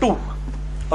2,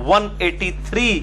183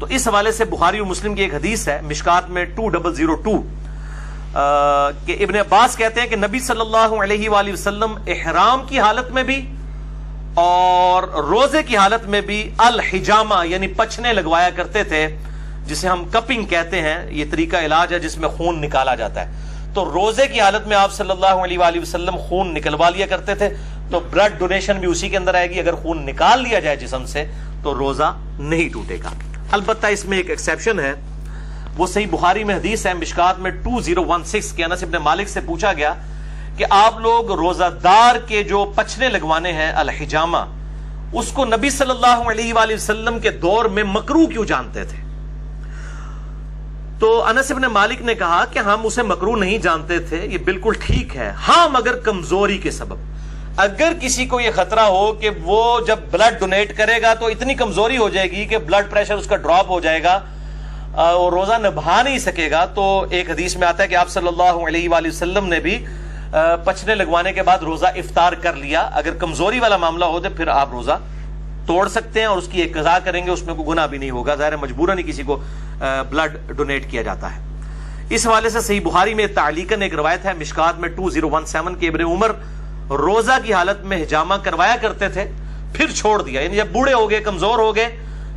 تو اس حوالے سے بخاری اور مسلم کی ایک حدیث ہے مشکات میں 2002 کہ ابن عباس کہتے ہیں کہ نبی صلی اللہ علیہ وآلہ وسلم احرام کی حالت میں بھی اور روزے کی حالت میں بھی الحجامہ یعنی پچھنے لگوایا کرتے تھے، جسے ہم کپنگ کہتے ہیں. یہ طریقہ علاج ہے جس میں خون نکالا جاتا ہے. تو روزے کی حالت میں آپ صلی اللہ علیہ وآلہ وسلم خون نکلوا لیا کرتے تھے. تو بلڈ ڈونیشن بھی اسی کے اندر آئے گی. اگر خون نکال لیا جائے جسم سے تو روزہ نہیں ٹوٹے گا. البتہ اس میں ایک ایکسیپشن ہے، وہ صحیح بخاری میں حدیث ہے مشکات میں 2016 کے انس ابن مالک سے پوچھا گیا کہ آپ لوگ روزہ دار کے جو پچھنے لگوانے ہیں الحجامہ، اس کو نبی صلی اللہ علیہ وآلہ وسلم کے دور میں مکروہ کیوں جانتے تھے؟ تو انس ابن مالک نے کہا کہ ہم اسے مکروہ نہیں جانتے تھے، یہ بالکل ٹھیک ہے، ہاں مگر کمزوری کے سبب. اگر کسی کو یہ خطرہ ہو کہ وہ جب بلڈ ڈونیٹ کرے گا تو اتنی کمزوری ہو جائے گی کہ بلڈ پریشر اس کا ڈراپ ہو جائے گا اور روزہ نبھا نہیں سکے گا، تو ایک حدیث میں آتا ہے کہ آپ صلی اللہ علیہ وآلہ وسلم نے بھی پچھنے لگوانے کے بعد روزہ افطار کر لیا. اگر کمزوری والا معاملہ ہو تو پھر آپ روزہ توڑ سکتے ہیں اور اس کی ایک قضا کریں گے، اس میں کوئی گناہ بھی نہیں ہوگا. ظاہر مجبوراً کسی کو بلڈ ڈونیٹ کیا جاتا ہے. اس حوالے سے صحیح بخاری میں تعلیقاً ایک روایت ہے مشکات میں 2017 کے ابن عمر روزہ کی حالت میں حجامہ کروایا کرتے تھے، پھر چھوڑ دیا. یعنی جب بوڑھے ہو گئے، کمزور ہو گئے،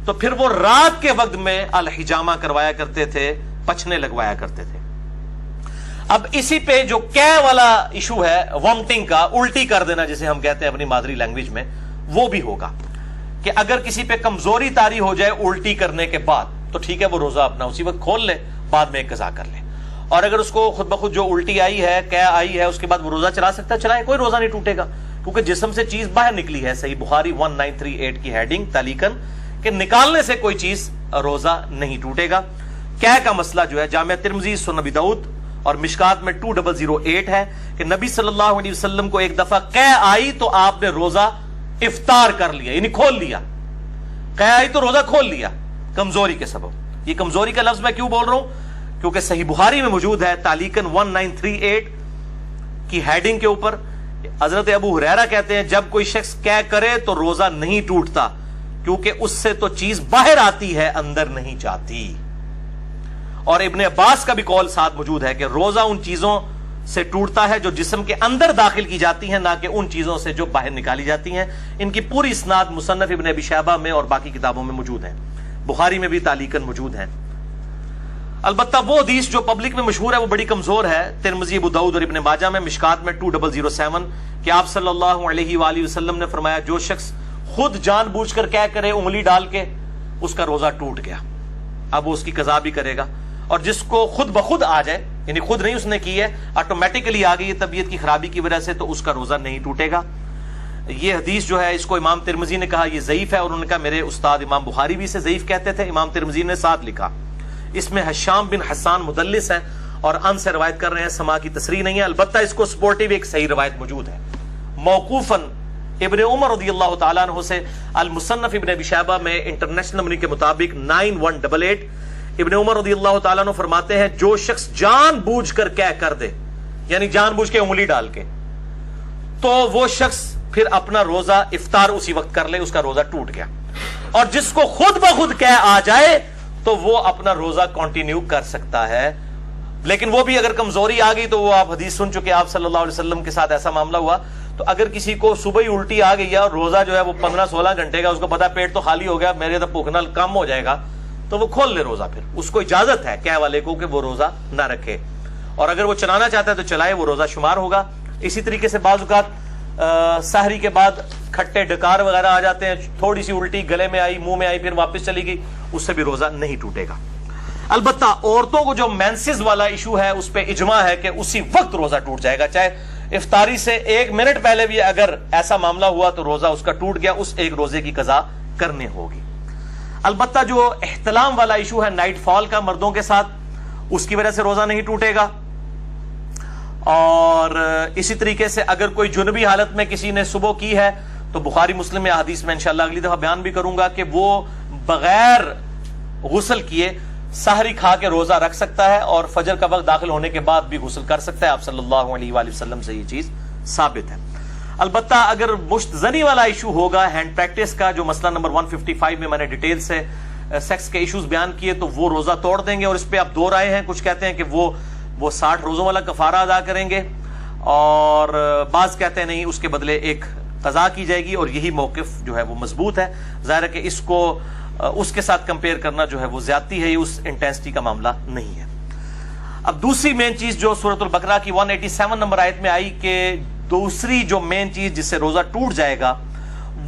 تو پھر وہ رات کے وقت میں الحجامہ کروایا کرتے تھے، پچھنے لگوایا کرتے تھے. اب اسی پہ جو والا ایشو ہے وامٹنگ کا، الٹی کر دینا جسے ہم کہتے ہیں اپنی مادری لینگویج میں، وہ بھی ہوگا کہ اگر کسی پہ کمزوری طاری ہو جائے الٹی کرنے کے بعد تو ٹھیک ہے، وہ روزہ اپنا اسی وقت کھول لے، بعد میں ایک قضا کر لے. اور اگر اس کو خود بخود جو الٹی آئی ہے، آئی ہے، اس کے بعد وہ روزہ چلا سکتا ہے، چلائے، کوئی روزہ نہیں ٹوٹے گا، کیونکہ جسم سے چیز باہر نکلی ہے. صحیح بخاری 1938 کی ہیڈنگ تعلیقاً کہ نکالنے سے کوئی چیز روزہ نہیں ٹوٹے گا. کا مسئلہ جو ہے جامعہ ترمذی، سنن ابی داؤد اور مشکات میں 2008 ہے کہ نبی صلی اللہ علیہ وسلم کو ایک دفعہ آئی تو آپ نے روزہ افطار کر لیا، یعنی کھول لیا. آئی تو روزہ کھول لیا کمزوری کے سبب. یہ کمزوری کا لفظ میں کیوں بول رہا ہوں؟ کیونکہ صحیح بخاری میں موجود ہے تعلیقاً 1938 کی ہیڈنگ کے اوپر حضرت ابو ہریرہ کہتے ہیں جب کوئی شخص کرے تو روزہ نہیں ٹوٹتا، کیونکہ اس سے تو چیز باہر آتی ہے، اندر نہیں جاتی. اور ابن عباس کا بھی قول ساتھ موجود ہے کہ روزہ ان چیزوں سے ٹوٹتا ہے جو جسم کے اندر داخل کی جاتی ہیں، نہ کہ ان چیزوں سے جو باہر نکالی جاتی ہیں. ان کی پوری اسناد مصنف ابن ابی شیبہ میں اور باقی کتابوں میں موجود ہیں، بخاری میں بھی تعلیقاً موجود ہیں. البتہ وہ حدیث جو پبلک میں مشہور ہے وہ بڑی کمزور ہے. ترمذی، ابو داؤد اور ابن ماجہ میں مشکات میں 2007 کہ آپ صلی اللہ علیہ وآلہ وسلم نے فرمایا جو شخص خود جان بوجھ کر کرے انگلی ڈال کے، اس کا روزہ ٹوٹ گیا، اب وہ اس کی قضا بھی کرے گا. اور جس کو خود بخود آ جائے، یعنی خود نہیں اس نے کی ہے، آٹومیٹکلی آ گئی طبیعت کی خرابی کی وجہ سے، تو اس کا روزہ نہیں ٹوٹے گا. یہ حدیث جو ہے اس کو امام ترمذی نے کہا یہ ضعیف ہے، اور انہوں نے کہا میرے استاد امام بخاری بھی اسے ضعیف کہتے تھے. امام ترمذی نے ساتھ لکھا اس میں حشام بن حسان مدلس ہیں اور ان سے روایت کر رہے ہیں، سما کی تصریح نہیں ہے. البتہ اس کو سپورٹیو ایک صحیح روایت موجود ہے موقوفاً ابن عمر رضی اللہ تعالیٰ عنہ سے. المصنف ابن ابی شیبہ میں انٹرنیشنل نمبر کے مطابق 9188 ابن عمر رضی اللہ تعالیٰ عنہ فرماتے ہیں جو شخص جان بوجھ کر کر دے، یعنی جان بوجھ کے انگلی ڈال کے، تو وہ شخص پھر اپنا روزہ افطار اسی وقت کر لے، اس کا روزہ ٹوٹ گیا. اور جس کو خود بخود آ جائے تو وہ اپنا روزہ کنٹینیو کر سکتا ہے. لیکن وہ بھی اگر کمزوری آ گئی تو وہ آپ حدیث سن چکے، آپ صلی اللہ علیہ وسلم کے ساتھ ایسا معاملہ ہوا. تو اگر کسی کو صبح ہی الٹی آ گئی ہے اور روزہ جو ہے وہ 15-16 گھنٹے کا، اس کو پتا پیٹ تو خالی ہو گیا، میرے تو بھوکنا کم ہو جائے گا، تو وہ کھول لے روزہ. پھر اس کو اجازت ہے والے کو کہ وہ روزہ نہ رکھے، اور اگر وہ چلانا چاہتا ہے تو چلائے، وہ روزہ شمار ہوگا. اسی طریقے سے بعض اوقات سحری کے بعد کھٹے ڈکار وغیرہ آ جاتے ہیں، تھوڑی سی الٹی گلے میں آئی، منہ میں آئی، پھر واپس چلی گئی، اس سے بھی روزہ نہیں ٹوٹے گا. البتہ عورتوں کو جو مینسز والا ایشو ہے اس پہ اجماع ہے کہ اسی وقت روزہ ٹوٹ جائے گا، چاہے افطاری سے 1 منٹ پہلے بھی اگر ایسا معاملہ ہوا تو روزہ اس کا ٹوٹ گیا، اس ایک روزے کی قضا کرنے ہوگی. البتہ جو احتلام والا ایشو ہے نائٹ فال کا مردوں کے ساتھ، اس کی وجہ سے روزہ نہیں ٹوٹے گا. اور اسی طریقے سے اگر کوئی جنبی حالت میں کسی نے صبح کی ہے تو بخاری مسلم میں حدیث میں انشاءاللہ اگلی دفعہ بیان بھی کروں گا کہ وہ بغیر غسل کیے سحری کھا کے روزہ رکھ سکتا ہے اور فجر کا وقت داخل ہونے کے بعد بھی غسل کر سکتا ہے. آپ صلی اللہ علیہ وآلہ وسلم سے یہ چیز ثابت ہے. البتہ اگر مشت زنی والا ایشو ہوگا ہینڈ پریکٹس کا، جو مسئلہ نمبر 155 میں میں نے ڈیٹیل سے سیکس کے ایشوز بیان کیے تو وہ روزہ توڑ دیں گے، اور اس پہ اب دو رائے ہیں. کچھ کہتے ہیں کہ وہ 60 روزوں والا کفارہ ادا کریں گے، اور بعض کہتے ہیں نہیں، اس کے بدلے ایک قضا کی جائے گی، اور یہی موقف جو ہے وہ مضبوط ہے. ظاہر ہے کہ اس کو اس کے ساتھ کمپیئر کرنا جو ہے وہ زیادتی ہے، یہ اس انٹینسٹی کا معاملہ نہیں ہے. اب دوسری مین چیز جو سورۃ البقرہ کی 187 نمبر آیت میں آئی کہ دوسری جو مین چیز جس سے روزہ ٹوٹ جائے گا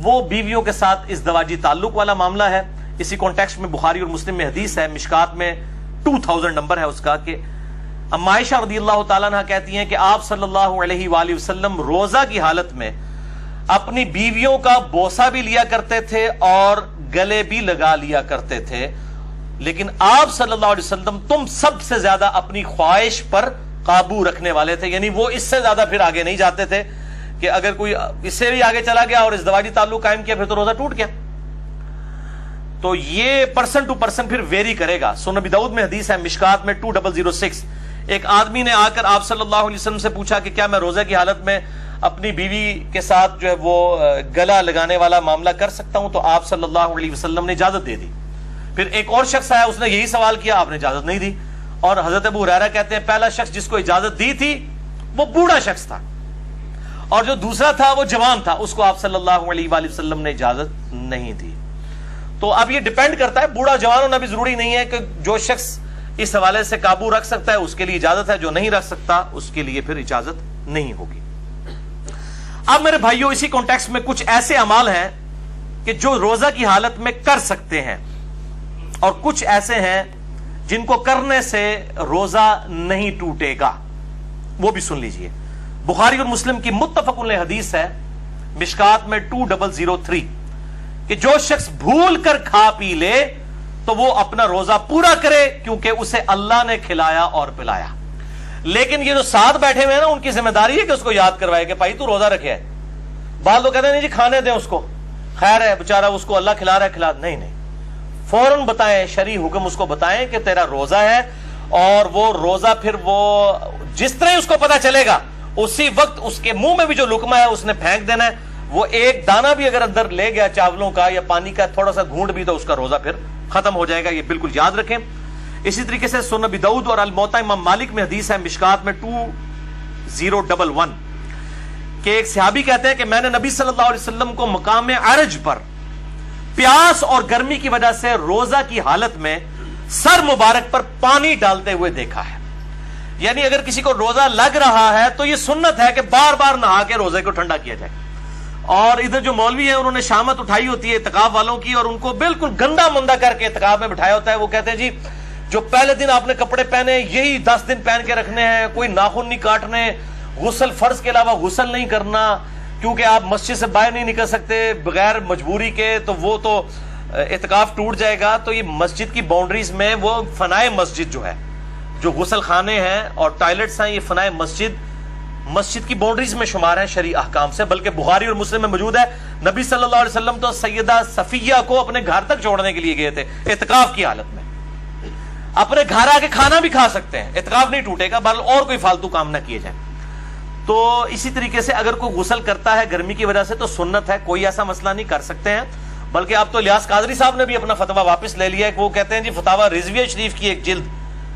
وہ بیویوں کے ساتھ ازدواجی تعلق والا معاملہ ہے. اسی کانٹیکسٹ میں بخاری اور مسلم میں حدیث ہے، مشکات میں 2000 نمبر ہے اس کا، کہ اما عائشہ رضی اللہ تعالیٰ عنہ کہتی ہیں کہ آپ صلی اللہ علیہ وآلہ وسلم روزہ کی حالت میں اپنی بیویوں کا بوسہ بھی لیا کرتے تھے اور گلے بھی لگا لیا کرتے تھے، لیکن آپ صلی اللہ علیہ وسلم تم سب سے زیادہ اپنی خواہش پر قابو رکھنے والے تھے. یعنی وہ اس سے زیادہ پھر آگے نہیں جاتے تھے کہ اگر کوئی اس سے بھی آگے چلا گیا اور ازدواجی تعلق قائم کیا پھر تو روزہ ٹوٹ گیا. تو یہ پرسن ٹو پرسن پھر ویری کرے گا. سنن ابی داؤد میں حدیث ہے مشکات میں 2006، ایک آدمی نے آ کر آپ صلی اللہ علیہ وسلم سے پوچھا کہ کیا میں روزے کی حالت میں اپنی بیوی کے ساتھ جو ہے وہ گلا لگانے والا معاملہ کر سکتا ہوں؟ تو آپ صلی اللہ علیہ وسلم نے اجازت دے دی. پھر ایک اور شخص آیا، اس نے یہی سوال کیا، آپ نے اجازت نہیں دی. اور حضرت ابو ہریرہ کہتے ہیں پہلا شخص جس کو اجازت دی تھی وہ بوڑھا شخص تھا، اور جو دوسرا تھا وہ جوان تھا، اس کو آپ صلی اللہ علیہ وآلہ وسلم نے اجازت نہیں دی. تو اب یہ ڈیپینڈ کرتا ہے، بوڑھا جوان ہونا بھی ضروری نہیں ہے، کہ جو شخص اس حوالے سے قابو رکھ سکتا ہے اس کے لیے اجازت ہے، جو نہیں رکھ سکتا اس کے لیے پھر اجازت نہیں ہوگی. اب میرے بھائیوں اسی کانٹیکسٹ میں کچھ ایسے اعمال ہیں کہ جو روزہ کی حالت میں کر سکتے ہیں، اور کچھ ایسے ہیں جن کو کرنے سے روزہ نہیں ٹوٹے گا. وہ بھی سن لیجئے. بخاری اور مسلم کی متفق علیہ حدیث ہے مشکات میں 2003 کہ جو شخص بھول کر کھا پی لے تو وہ اپنا روزہ پورا کرے، کیونکہ اسے اللہ نے کھلایا اور پلایا. لیکن یہ جو ساتھ بیٹھے ہوئے ہیں نا، ان کی ذمہ داری ہے کہ اس کو یاد کروائے کہ بھائی تو روزہ رکھے ہے. بعض لوگ کہتے ہیں نہیں جی کھانے دیں اس کو، خیر ہے بیچارہ، اس کو اللہ کھلا رہا ہے، کھلا. نہیں نہیں، فوراً بتائیں، شرعی حکم اس کو بتائیں کہ تیرا روزہ ہے، اور وہ روزہ پھر وہ جس طرح اس کو پتا چلے گا اسی وقت اس کے منہ میں بھی جو لقمہ ہے اس نے پھینک دینا ہے. وہ ایک دانہ بھی اگر اندر لے گیا چاولوں کا یا پانی کا تھوڑا سا گھونٹ بھی، تو اس کا روزہ پھر ختم ہو جائے گا. یہ بالکل یاد رکھیں. اسی طریقے سے سنن ابی داؤد اور الموطا امام مالک میں حدیث ہے مشکات میں 2011 کہ ایک صحابی کہتے ہیں کہ میں نے نبی صلی اللہ علیہ وسلم کو مقام عرج پر پیاس اور گرمی کی وجہ سے روزہ کی حالت میں سر مبارک پر پانی ڈالتے ہوئے دیکھا ہے. یعنی اگر کسی کو روزہ لگ رہا ہے تو یہ سنت ہے کہ بار بار نہا کے روزے کو ٹھنڈا کیا جائے. اور ادھر جو مولوی ہیں انہوں نے شامت اٹھائی ہوتی ہے اعتکاف والوں کی، اور ان کو بالکل گندا مندہ کر کے اعتکاف میں بٹھایا ہوتا ہے. وہ کہتے ہیں جی جو پہلے دن آپ نے کپڑے پہنے یہی 10 دن پہن کے رکھنے ہیں، کوئی ناخن نہیں کاٹنے، غسل فرض کے علاوہ غسل نہیں کرنا، کیونکہ آپ مسجد سے باہر نہیں نکل سکتے بغیر مجبوری کے، تو وہ تو اعتکاف ٹوٹ جائے گا. تو یہ مسجد کی باؤنڈریز میں وہ فنائے مسجد جو ہے، جو غسل خانے ہیں اور ٹوائلٹس ہیں، یہ فنائے مسجد کی باؤنڈریز میں شمار ہیں شرعی احکام سے. بلکہ بخاری اور مسلم میں موجود ہے نبی صلی اللہ علیہ وسلم تو سیدہ صفیہ کو اپنے گھر تک چھوڑنے کے لیے گئے تھے اعتکاف کی حالت میں. اپنے گھر آ کے کھانا بھی کھا سکتے ہیں، اعتکاف نہیں ٹوٹے گا، بل اور کوئی فالتو کام نہ کیے جائیں. تو اسی طریقے سے اگر کوئی غسل کرتا ہے گرمی کی وجہ سے تو سنت ہے، کوئی ایسا مسئلہ نہیں، کر سکتے ہیں. بلکہ اب تو الیاس قادری صاحب نے بھی اپنا فتویٰ واپس لے لیا ہے کہ وہ کہتے ہیں جی فتاویٰ رضویہ شریف کی ایک جلد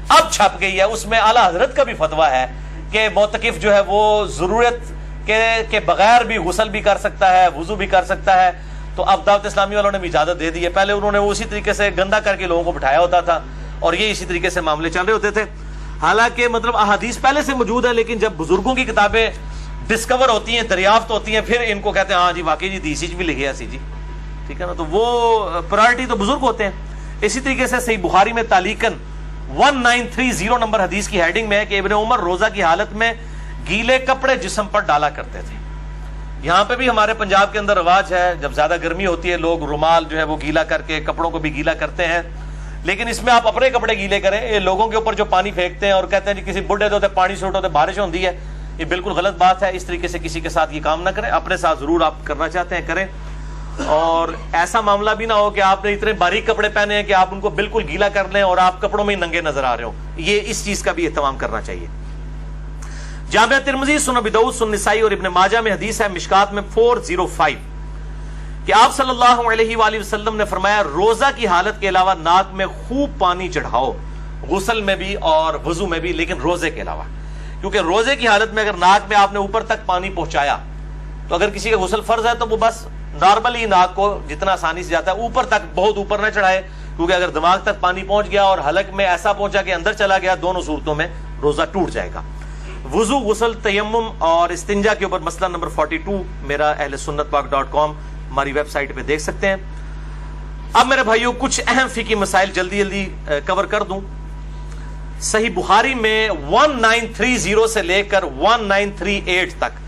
اب چھپ گئی ہے، اس میں اعلیٰ حضرت کا بھی فتویٰ ہے کہ معتکف جو ہے وہ ضرورت کے بغیر بھی غسل بھی کر سکتا ہے، وضو بھی کر سکتا ہے. تو اب دعوت اسلامی والوں نے بھی اجازت دے دی ہے. پہلے انہوں نے وہ اسی طریقے سے گندا کر کے لوگوں کو بٹھایا ہوتا تھا اور یہ اسی طریقے سے معاملے چل رہے ہوتے تھے. حالانکہ مطلب احادیث پہلے سے موجود ہے، لیکن جب بزرگوں کی کتابیں ڈسکور ہوتی ہیں، دریافت ہوتی ہیں، پھر ان کو کہتے ہیں ہاں جی واقعی جی دیسی بھی لکھے ایسی جی، ٹھیک ہے نا. تو وہ پرائرٹی تو بزرگ ہوتے ہیں. اسی طریقے سے صحیح بخاری میں تعلیقاً 1930 نمبر حدیث کی ہیڈنگ میں ہے کہ ابن عمر روزہ کی حالت میں گیلے کپڑے جسم پر ڈالا کرتے تھے. یہاں پہ بھی ہمارے پنجاب کے اندر رواج ہے، جب زیادہ گرمی ہوتی ہے لوگ رومال جو ہے وہ گیلا کر کے کپڑوں کو بھی گیلا کرتے ہیں. لیکن اس میں آپ اپنے کپڑے گیلے کریں. یہ لوگوں کے اوپر جو پانی پھینکتے ہیں اور کہتے ہیں جی کسی بڈھے ہوتے پانی سے اٹھوتے بارش ہوتی ہے، یہ بالکل غلط بات ہے. اس طریقے سے کسی کے ساتھ یہ کام نہ کریں. اپنے ساتھ ضرور آپ کرنا چاہتے ہیں کریں، اور ایسا معاملہ بھی نہ ہو کہ آپ نے اتنے باریک کپڑے پہنے ہیں کہ آپ ان کو بالکل گیلا کر لیں اور آپ کپڑوں میں ہی ننگے نظر آ رہے ہو. یہ اس چیز کا بھی اہتمام کرنا چاہیے. جامعہ ترمذی، سنن ابی داؤد، سنن نسائی اور ابن ماجہ میں حدیث ہے مشکات میں 405 کہ آپ صلی اللہ علیہ وآلہ وسلم نے فرمایا روزہ کی حالت کے علاوہ ناک میں خوب پانی چڑھاؤ، غسل میں بھی اور وضو میں بھی، لیکن روزے کے علاوہ، کیونکہ روزے کی حالت میں اگر ناک میں آپ نے اوپر تک پانی پہنچایا تو اگر کسی کا غسل فرض ہے تو وہ بس نارملی ناک کو جتنا آسانی سے جاتا ہے اوپر تک، بہت اوپر نہ چڑھائے، کیونکہ اگر دماغ تک پانی پہنچ گیا اور حلق میں ایسا پہنچا کہ اندر چلا گیا، دونوں صورتوں میں روزہ ٹوٹ جائے گا۔ وضو، غسل، تیمم اور استنجا کے اوپر مسئلہ نمبر 42 میرا اہل سنت پاک .com ہماری ویب سائٹ پہ دیکھ سکتے ہیں۔ اب میرے بھائیوں کچھ اہم فقہی مسائل جلدی جلدی کور کر دوں۔ صحیح بخاری میں 1930 سے لے کر 1938 تک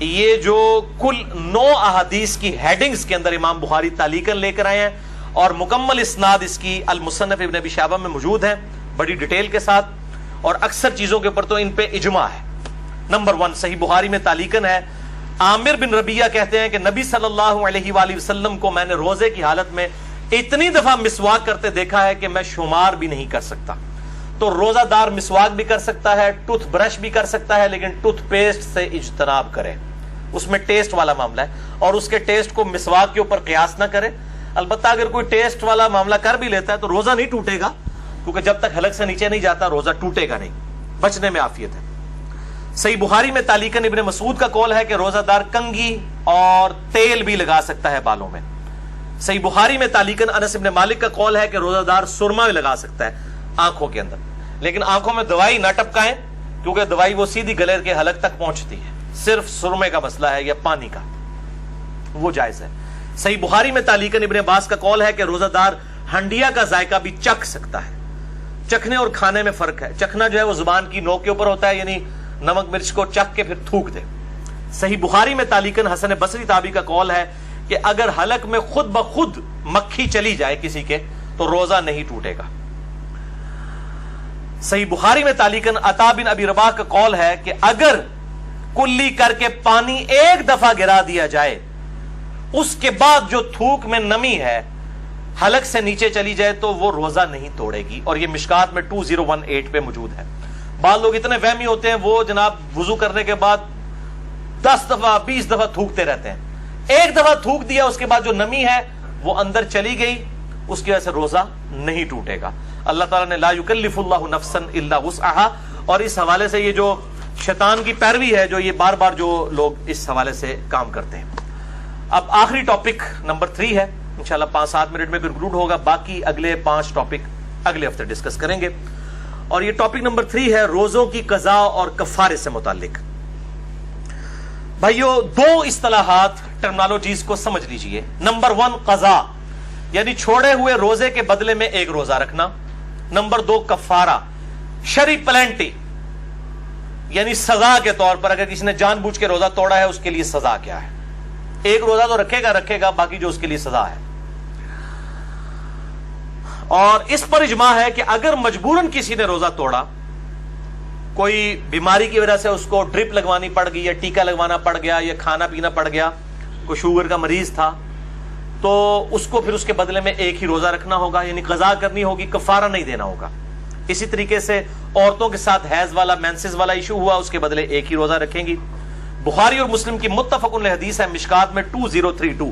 یہ جو کل 9 احادیث کی ہیڈنگز کے اندر امام بخاری تعلیقاً لے کر آئے ہیں، اور مکمل اسناد اس کی المصنف ابن ابی شیبہ میں موجود ہے بڑی ڈیٹیل کے ساتھ، اور اکثر چیزوں کے اوپر تو ان پہ اجماع ہے۔ نمبر 1 صحیح بخاری میں تعلیقاً ہے، عامر بن ربیعہ کہتے ہیں کہ نبی صلی اللہ علیہ وآلہ وسلم کو میں نے روزے کی حالت میں اتنی دفعہ مسواک کرتے دیکھا ہے کہ میں شمار بھی نہیں کر سکتا۔ تو روزہ دار مسواک بھی کر سکتا ہے، ٹوتھ برش بھی کر سکتا ہے، لیکن ٹوتھ پیسٹ سے اجتناب کرے، اس میں ٹیسٹ والا معاملہ ہے، اور اس کے ٹیسٹ کو مسواک کے اوپر قیاس نہ کرے۔ البتہ اگر کوئی ٹیسٹ والا معاملہ کر بھی لیتا ہے تو روزہ نہیں ٹوٹے گا، کیونکہ جب تک حلق سے نیچے نہیں جاتا روزہ ٹوٹے گا نہیں، بچنے میں عافیت ہے۔ صحیح بخاری میں تعلیقاً ابن مسعود کا قول ہے کہ روزہ دار کنگھی اور تیل بھی لگا سکتا ہے بالوں میں۔ صحیح بخاری میں تعلیقاً انس بن مالک کا قول ہے کہ روزہ دار سرما بھی لگا سکتا ہے آنکھوں کے اندر، لیکن آنکھوں میں دوائی نہ ٹپکائیں، کیونکہ دوائی وہ سیدھی گلے کے حلق تک پہنچتی ہے، صرف سرمے کا مسئلہ ہے یا پانی کا، وہ جائز ہے۔ صحیح بخاری میں تعلیقاً ابن عباس کا قول ہے کہ روزہ دار ہنڈیا کا ذائقہ بھی چکھ سکتا ہے۔ چکھنے اور کھانے میں فرق ہے، چکھنا جو ہے وہ زبان کی نوک کے اوپر ہوتا ہے، یعنی نمک مرچ کو چکھ کے پھر تھوک دے۔ صحیح بخاری میں تعلیقاً حسن بصری تابعی کا قول ہے کہ اگر حلق میں خود بخود مکھی چلی جائے کسی کے تو روزہ نہیں ٹوٹے گا۔ صحیح بخاری میں تعلیقاً عطا بن ابی رباح کا قول ہے کہ اگر کلی کر کے پانی ایک دفعہ گرا دیا جائے، اس کے بعد جو تھوک میں نمی ہے حلق سے نیچے چلی جائے تو وہ روزہ نہیں توڑے گی، اور یہ مشکات میں 2018 پہ موجود ہے۔ بعض لوگ اتنے وہمی ہوتے ہیں، وہ جناب وضو کرنے کے بعد 10 دفعہ 20 دفعہ تھوکتے رہتے ہیں، ایک دفعہ تھوک دیا اس کے بعد جو نمی ہے وہ اندر چلی گئی، اس کی وجہ سے روزہ نہیں ٹوٹے گا۔ اللہ تعالیٰ نے لا یکلف اللہ نفسا الا وسعها، اور اس حوالے سے یہ جو شیطان کی پیروی ہے جو یہ بار بار جو لوگ اس حوالے سے کام کرتے ہیں۔ اب آخری ٹاپک نمبر 3 ہے، انشاءاللہ 5-7 منٹ میں کنکلوڈ ہوگا، باقی اگلے 5 ٹاپک اگلے ہفتے ڈسکس کریں گے، اور یہ ٹاپک نمبر 3 ہے روزوں کی قضا اور کفارے سے متعلق۔ بھائیو 2 اصطلاحات ٹرمنالوجیز کو سمجھ لیجئے۔ نمبر 1 قضا، یعنی چھوڑے ہوئے روزے کے بدلے میں ایک روزہ رکھنا۔ نمبر 2 کفارہ، شرعی پلینٹی، یعنی سزا کے طور پر اگر کسی نے جان بوجھ کے روزہ توڑا ہے اس کے لیے سزا کیا ہے۔ ایک روزہ تو رکھے گا باقی جو اس کے لیے سزا ہے۔ اور اس پر اجماع ہے کہ اگر مجبوراً کسی نے روزہ توڑا، کوئی بیماری کی وجہ سے اس کو ڈرپ لگوانی پڑ گئی یا ٹیکا لگوانا پڑ گیا یا کھانا پینا پڑ گیا، کوئی شوگر کا مریض تھا، تو اس کو پھر اس کے بدلے میں ایک ہی روزہ رکھنا ہوگا، یعنی قضا کرنی ہوگی، کفارہ نہیں دینا ہوگا۔ اسی طریقے سے عورتوں کے ساتھ حیض والا مینسز والا ایشو ہوا، اس کے بدلے ایک ہی روزہ رکھیں گی۔ بخاری اور مسلم کی متفق علیہ حدیث ہے مشکات میں 2032۔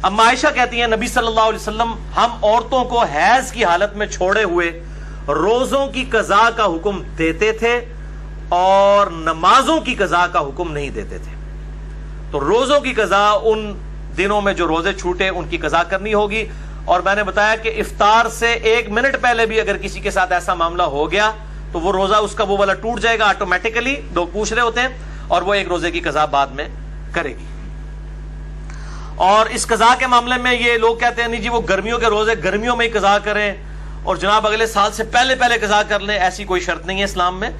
اما عائشہ کہتی ہیں نبی صلی اللہ علیہ وسلم ہم عورتوں کو حیض کی حالت میں چھوڑے ہوئے روزوں کی قضا کا حکم دیتے تھے اور نمازوں کی قضا کا حکم نہیں دیتے تھے۔ تو روزوں کی قضا ان دنوں میں جو روزے چھوٹے ان کی قضا کرنی ہوگی، اور میں نے بتایا کہ افطار سے 1 منٹ پہلے بھی اگر کسی کے ساتھ ایسا معاملہ ہو گیا تو وہ روزہ اس کا وہ والا ٹوٹ جائے گا آٹومیٹیکلی، لوگ پوچھ رہے ہوتے ہیں، اور وہ ایک روزے کی قضا بعد میں کرے گی۔ اور اس قضا کے معاملے میں یہ لوگ کہتے ہیں نہیں جی وہ گرمیوں کے روزے گرمیوں میں ہی قضا کریں اور جناب اگلے سال سے پہلے قضا کر لیں، ایسی کوئی شرط نہیں ہے اسلام میں۔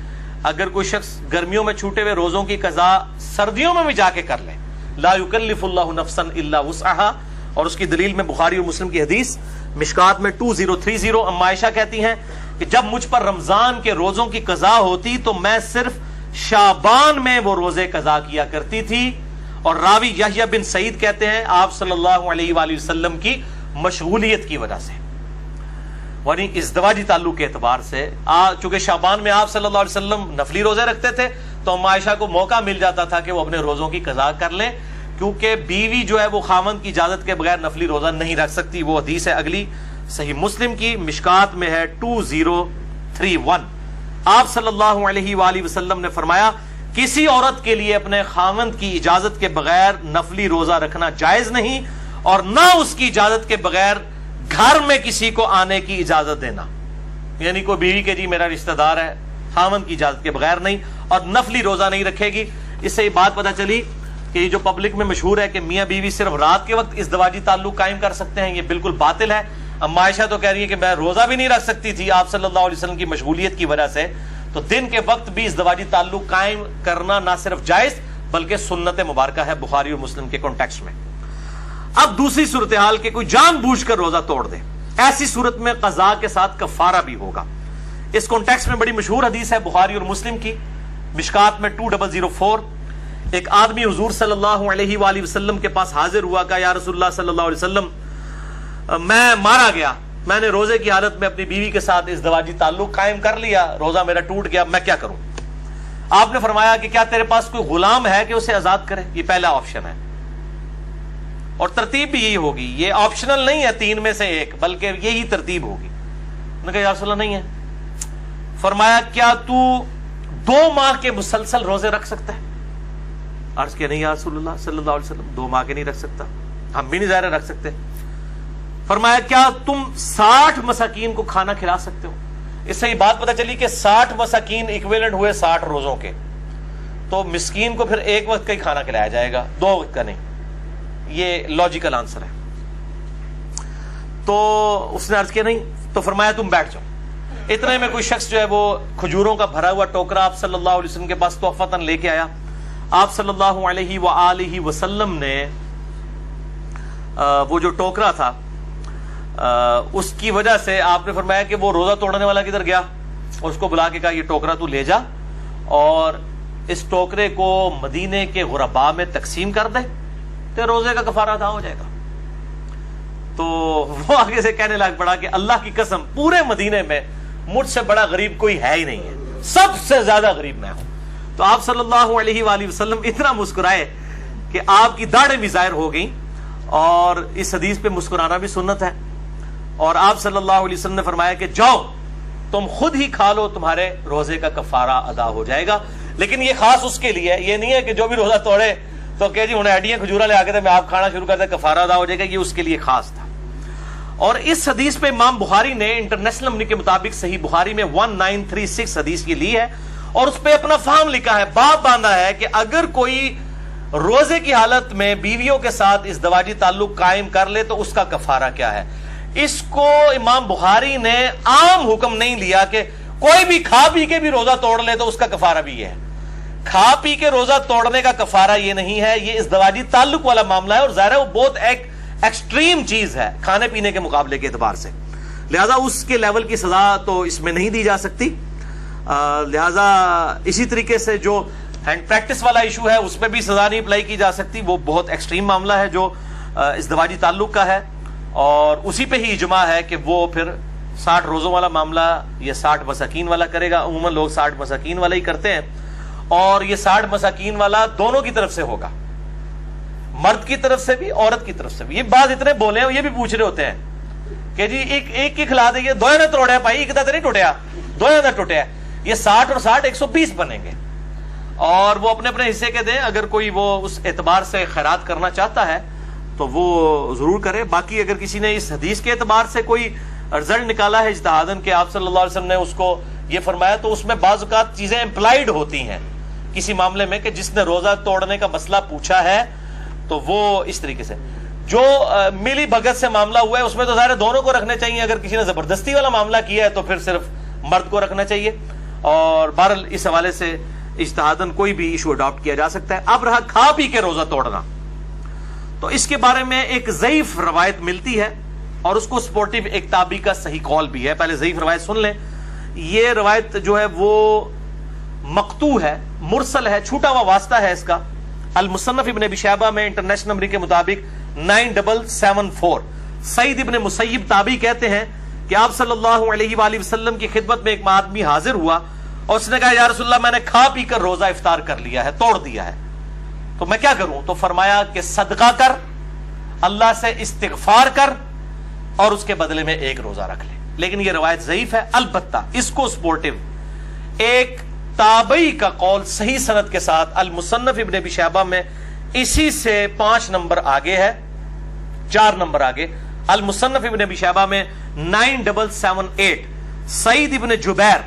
اگر کوئی شخص گرمیوں میں چھوٹے ہوئے روزوں کی قضا سردیوں میں بھی جا کے کر لے، لا یکلف اللہ نفسا الا وسعها، اور اس کی دلیل میں بخاری اور مسلم کی حدیث مشکات میں 2030۔ اما عائشہ کہتی ہیں کہ جب مجھ پر رمضان کے روزوں کی قضا ہوتی تو میں صرف شعبان میں وہ روزے قضا کیا کرتی تھی، اور راوی یحییٰ بن سعید کہتے ہیں آپ صلی اللہ علیہ وآلہ وسلم کی مشغولیت کی وجہ سے، یعنی ازدواجی تعلق کے اعتبار سے، چونکہ شعبان میں آپ صلی اللہ علیہ وسلم نفلی روزے رکھتے تھے تو اما عائشہ کو موقع مل جاتا تھا کہ وہ اپنے روزوں کی قضا کر لیں، کیونکہ بیوی جو ہے وہ خاوند کی اجازت کے بغیر نفلی روزہ نہیں رکھ سکتی. وہ حدیث ہے اگلی صحیح مسلم کی، مشکات میں ہے 2031. آپ صلی اللہ علیہ وآلہ وسلم نے فرمایا کسی عورت کے لیے اپنے خاوند کی اجازت کے بغیر نفلی روزہ رکھنا جائز نہیں، اور نہ اس کی اجازت کے بغیر گھر میں کسی کو آنے کی اجازت دینا. یعنی کوئی بیوی کے جی میرا رشتہ دار ہے، خاوند کی اجازت کے بغیر نہیں، اور نفلی روزہ نہیں رکھے گی. اس سے یہ بات پتہ چلی کہ یہ جو پبلک میں مشہور ہے کہ میاں بیوی صرف رات کے وقت ازدواجی تعلق قائم کر سکتے ہیں، یہ بالکل باطل ہے. اما عائشہ تو کہہ رہی ہے کہ میں روزہ بھی نہیں رکھ سکتی تھی آپ صلی اللہ علیہ وسلم کی مشغولیت کی وجہ سے. تو دن کے وقت بھی ازدواجی تعلق قائم کرنا نہ صرف جائز بلکہ سنت مبارکہ ہے بخاری اور مسلم کے کانٹیکسٹ میں. اب دوسری صورتحال کہ کوئی جان بوجھ کر روزہ توڑ دے، ایسی صورت میں قضاء کے ساتھ کفارہ بھی ہوگا. اس کانٹیکسٹ میں بڑی مشہور حدیث ہے بخاری اور مسلم کی، مشکات میں 2004. ایک آدمی حضور صلی اللہ علیہ وآلہ وسلم کے پاس حاضر ہوا کہ یا رسول اللہ صلی اللہ علیہ وسلم میں مارا گیا، میں نے روزے کی حالت میں اپنی بیوی کے ساتھ ازدواجی تعلق قائم کر لیا، روزہ میرا ٹوٹ گیا، میں کیا کروں؟ آپ نے فرمایا کہ کیا تیرے پاس کوئی غلام ہے کہ اسے آزاد کرے؟ یہ پہلا آپشن ہے، اور ترتیب بھی یہی ہوگی، یہ آپشنل نہیں ہے 3 میں سے 1 بلکہ یہی ترتیب ہوگی. میں نے کہا یا رسول اللہ نہیں ہے. فرمایا کیا تو 2 ماہ کے مسلسل روزے رکھ سکتا ہے؟ عرض کیا نہیں یا رسول اللہ صلی اللہ علیہ وسلم 2 ماہ کے نہیں رکھ سکتا. ہم بھی نہیں ظاہر رکھ سکتے. فرمایا کیا تم 60 مساکین کو کھانا کھلا سکتے ہو؟ اس سے یہ بات پتہ چلی کہ 60 مساکین ایکویلنٹ ہوئے 60 روزوں کے، تو مسکین کو پھر 1 وقت کا ہی کھانا کھلایا جائے گا، 2 وقت کا نہیں. یہ لاجیکل آنسر ہے. تو اس نے عرض کیا نہیں، تو فرمایا تم بیٹھ جاؤ. اتنے میں کوئی شخص جو ہے وہ کھجوروں کا بھرا ہوا ٹوکرا آپ صلی اللہ علیہ وسلم کے پاس تحفتاً لے کے آیا. آپ صلی اللہ علیہ وآلہ وسلم نے وہ جو ٹوکرا تھا اس کی وجہ سے آپ نے فرمایا کہ وہ روزہ توڑنے والا کدھر گیا، اور اس کو بلا کے کہا یہ ٹوکرا تو لے جا اور اس ٹوکرے کو مدینے کے غرباء میں تقسیم کر دے تو روزے کا کفارہ ادا ہو جائے گا. تو وہ آگے سے کہنے لگ پڑا کہ اللہ کی قسم پورے مدینے میں مجھ سے بڑا غریب کوئی ہے ہی نہیں ہے، سب سے زیادہ غریب میں ہوں. تو آپ صلی اللہ علیہ وآلہ وسلم اتنا مسکرائے کہ آپ کی داڑھیں بھی ظاہر ہو گئیں، اور اس حدیث پہ مسکرانا بھی سنت ہے. اور آپ صلی اللہ علیہ وسلم نے فرمایا کہ جاؤ تم خود ہی کھا لو، تمہارے روزے کا کفارہ ادا ہو جائے گا. لیکن یہ خاص اس کے لیے، یہ نہیں ہے کہ جو بھی روزہ توڑے تو کہ جی انہیں ایڈیاں کھجورا لے آ کے میں آپ کھانا شروع کر دیں کفارہ ادا ہو جائے گا، یہ اس کے لیے خاص تھا. اور اس حدیث پہ امام بخاری نے انٹرنیشنل نمبر کے مطابق صحیح بخاری میں 1936 حدیث کی لی ہے، اور اس پہ اپنا فہم لکھا ہے، باب باندھا ہے کہ اگر کوئی روزے کی حالت میں بیویوں کے ساتھ ازدواجی تعلق قائم کر لے تو اس کا کفارہ کیا ہے. اس کو امام بخاری نے عام حکم نہیں لیا کہ کوئی بھی کھا پی کے بھی روزہ توڑ لے تو اس کا کفارہ بھی یہ ہے. کھا پی کے روزہ توڑنے کا کفارہ یہ نہیں ہے، یہ ازدواجی تعلق والا معاملہ ہے، اور ظاہر ہے وہ بہت ایک ایکسٹریم چیز ہے کھانے پینے کے مقابلے کے اعتبار سے، لہذا اس کے لیول کی سزا تو اس میں نہیں دی جا سکتی. لہذا اسی طریقے سے جو ہینڈ پریکٹس والا ایشو ہے اس پہ بھی سزا نہیں اپلائی کی جا سکتی، وہ بہت ایکسٹریم معاملہ ہے جو ازدواجی تعلق کا ہے، اور اسی پہ ہی اجماع ہے کہ وہ پھر 60 روزوں والا معاملہ یہ 60 مساکین والا کرے گا. عموماً لوگ 60 مساکین والا ہی کرتے ہیں، اور یہ 60 مساکین والا دونوں کی طرف سے ہوگا، مرد کی طرف سے بھی عورت کی طرف سے بھی. یہ بعض اتنے بولے ہیں، یہ بھی پوچھ رہے ہوتے ہیں کہ جی ایک کی کھلا دیں، دو نہ توڑیا بھائی، ایک تو نہیں ٹوٹیا، دو نہ ٹوٹیا. یہ 60 اور 60 120 بنیں گے، اور وہ اپنے اپنے حصے کے دیں. اگر کوئی وہ اس اعتبار سے خیرات کرنا چاہتا ہے تو وہ ضرور کرے. باقی اگر کسی نے اس حدیث کے اعتبار سے کوئی رزلٹ نکالا ہے اجتہاداً کہ آپ صلی اللہ علیہ وسلم نے اس کو یہ فرمایا، تو اس میں بعض اوقات چیزیں امپلائڈ ہوتی ہیں کسی معاملے میں کہ جس نے روزہ توڑنے کا مسئلہ پوچھا ہے تو وہ اس طریقے سے. جو ملی بھگت سے معاملہ ہوا ہے اس میں تو ظاہر دونوں کو رکھنے چاہیے، اگر کسی نے زبردستی والا معاملہ کیا ہے تو پھر صرف مرد کو رکھنا چاہیے. اور بہرحال اس حوالے سے اجتہاداً کوئی بھی ایشو اڈاپٹ کیا جا سکتا ہے. اب رہا کھا پی کے روزہ توڑنا، تو اس کے بارے میں ایک ضعیف روایت ملتی ہے، اور اس کو سپورٹیو ایک تابعی کا صحیح قول بھی ہے. پہلے ضعیف روایت سن لیں. یہ روایت جو ہے وہ مقطوع ہے، مرسل ہے، چھوٹا ہوا واسطہ ہے اس کا. المصنف ابن ابی شیبہ میں انٹرنیشنل نمبر کے مطابق 9774 سعید ابن مسیب تابعی کہتے ہیں کہ آپ صلی اللہ علیہ وآلہ وسلم کی خدمت میں ایک آدمی حاضر ہوا اور اس نے کہا یا رسول اللہ میں نے کھا پی کر روزہ افطار کر لیا ہے، توڑ دیا ہے. تو میں کیا کروں؟ تو فرمایا کہ صدقہ کر، اللہ سے استغفار کر، اور اس کے بدلے میں ایک روزہ رکھ لے. لیکن یہ روایت ضعیف ہے. البتہ اس کو سپورٹو ایک تابعی کا قول صحیح سند کے ساتھ المصنف ابن ابی شیبہ میں اسی سے 5 نمبر آگے ہے، 4 نمبر آگے. المصنف ابن ابی شیبہ میں 9778 سعید ابن جبیر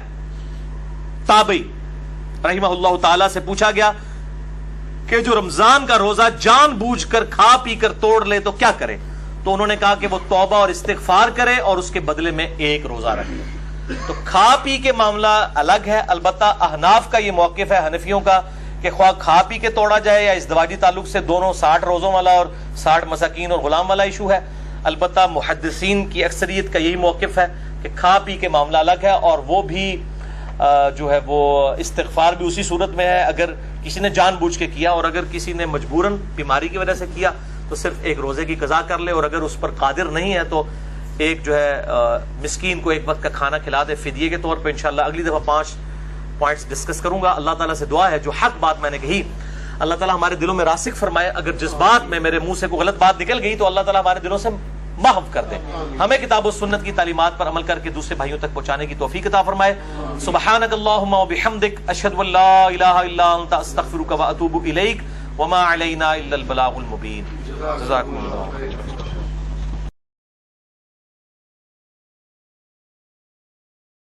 تابعی رحمہ اللہ تعالی سے پوچھا گیا کہ جو رمضان کا روزہ جان بوجھ کر کھا پی کر توڑ لے تو کیا کرے؟ تو انہوں نے کہا کہ وہ توبہ اور استغفار کرے اور اس کے بدلے میں ایک روزہ رکھ لے. تو کھا پی کے معاملہ الگ ہے. البتہ احناف کا یہ موقف ہے، حنفیوں کا، کہ خواہ کھا پی کے توڑا جائے یا ازدواجی تعلق سے، دونوں 60 روزوں والا اور 60 مساکین اور غلام والا ایشو ہے. البتہ محدثین کی اکثریت کا یہی موقف ہے کہ کھا پی کے معاملہ الگ ہے، اور وہ بھی جو ہے وہ استغفار بھی اسی صورت میں ہے اگر کسی نے جان بوجھ کے کیا، اور اگر کسی نے مجبوراً بیماری کی وجہ سے کیا تو صرف ایک روزے کی قضا کر لے، اور اگر اس پر قادر نہیں ہے تو ایک جو ہے مسکین کو ایک وقت کا کھانا کھلا دے فدیے کے طور پہ. انشاءاللہ اگلی دفعہ 5 پوائنٹس ڈسکس کروں گا. اللہ تعالیٰ سے دعا ہے جو حق بات میں نے کہی اللہ تعالیٰ ہمارے دلوں میں راسخ فرمائے. اگر جس بات میں میرے منہ سے کوئی غلط بات نکل گئی تو اللہ تعالیٰ ہمارے دلوں سے محو کر دے. ہمیں کتاب و سنت کی تعلیمات پر عمل کر کے دوسرے بھائیوں تک پہنچانے کی توفیق عطا فرمائے. سبحانک اللہم و بحمدک، اشہد ان لا الہ الا انت، استغفرک و اتوب الیک، وما علینا الا البلاغ المبین. جزاکم اللہ.